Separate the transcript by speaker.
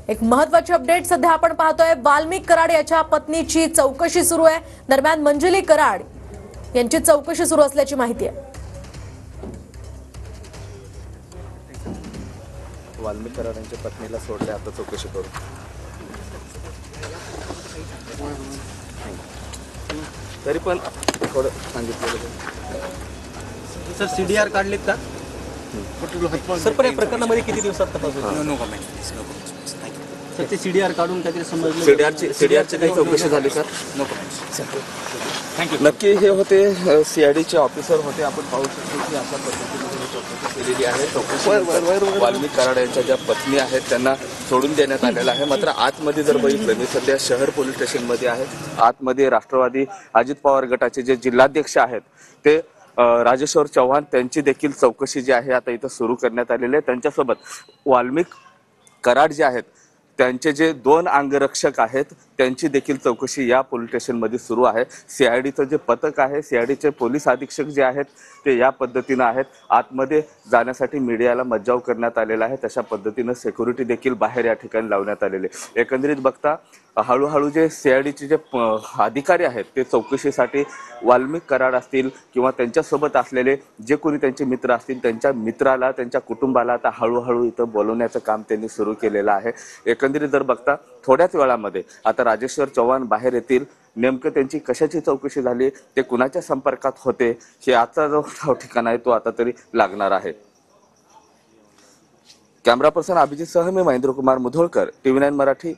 Speaker 1: एक महत्त्वाची अपडेट सध्या आपण पाहतोय, वाल्मिक कराड याच्या पत्नीची चौकशी सुरू आहे। दरम्यान मंजुली कराड यांची चौकशी सुरू असल्याची माहिती आहे।
Speaker 2: वाल्मिक कराड यांच्या पत्नीला सोडले, आता चौकशी करू। तरी पण थोडं सांगितलं
Speaker 3: सर, सीडीआर काढलेत का सर? पण या प्रकरणामध्ये किती दिवसात तपास होईल?
Speaker 4: No comment.
Speaker 3: सर, ते सीडीआर काढून काहीतरी समजलं?
Speaker 2: सीडीआरची काही चौकशी झाली सर?
Speaker 4: No comment.
Speaker 2: थँक्यू। नक्की हे होते सीआयडीचे ऑफिसर होते। आपण पाहू शकतो की अशा पद्धतीने चौकशी केलेली आहे। चौकशी वाल्मिक कराड यांच्या ज्या पत्नी आहेत त्यांना सोडून देण्यात आलेलं आहे। मात्र आतमध्ये जर बघितलं, मी सध्या शहर पोलीस स्टेशनमध्ये आहे। आतमध्ये राष्ट्रवादी अजित पवार गटाचे जे जिल्हाध्यक्ष आहेत ते राजेश्वर चव्हाण त्यांची देखील चौकशी जी आहे आता इथं सुरू करण्यात आलेली आहे। त्यांच्यासोबत वाल्मिक कराड जे आहेत त्यांचे जे 2 अंगरक्षक आहेत त्यांची देखील चौकशी या पोलीस स्टेशनमध्ये सुरू आहे। सीआयडीचं जे पथक आहे, सीआयडीचे पोलीस अधीक्षक जे आहेत ते या पद्धतीनं आहेत। आतमध्ये जाण्यासाठी मीडियाला मज्जाव करण्यात आलेला आहे। तशा पद्धतीनं सिक्युरिटी देखील बाहेर या ठिकाणी लावण्यात आलेले। एकंदरीत बघता हळूहळू जे सीआयडीचे जे अधिकारी आहेत ते चौकशीसाठी वाल्मिक कराड असतील किंवा त्यांच्यासोबत असलेले जे कोणी त्यांचे मित्र असतील त्यांच्या मित्राला, त्यांच्या कुटुंबाला आता हळूहळू इथं बोलवण्याचं काम त्यांनी सुरू केलेलं आहे। एकंदरीत जर बघता थोड्याच वेळामध्ये आता राजेश्वर चव्हाण बाहेर येतील। नेमकं त्यांची कशाची चौकशी झाली, ते कुणाच्या संपर्कात होते, हे आजचा जो ठिकाण आहे तो आता तरी लागणार आहे। कॅमेरा पर्सन अभिजित सह मी महेंद्र कुमार मुधोळकर, TV9 मराठी।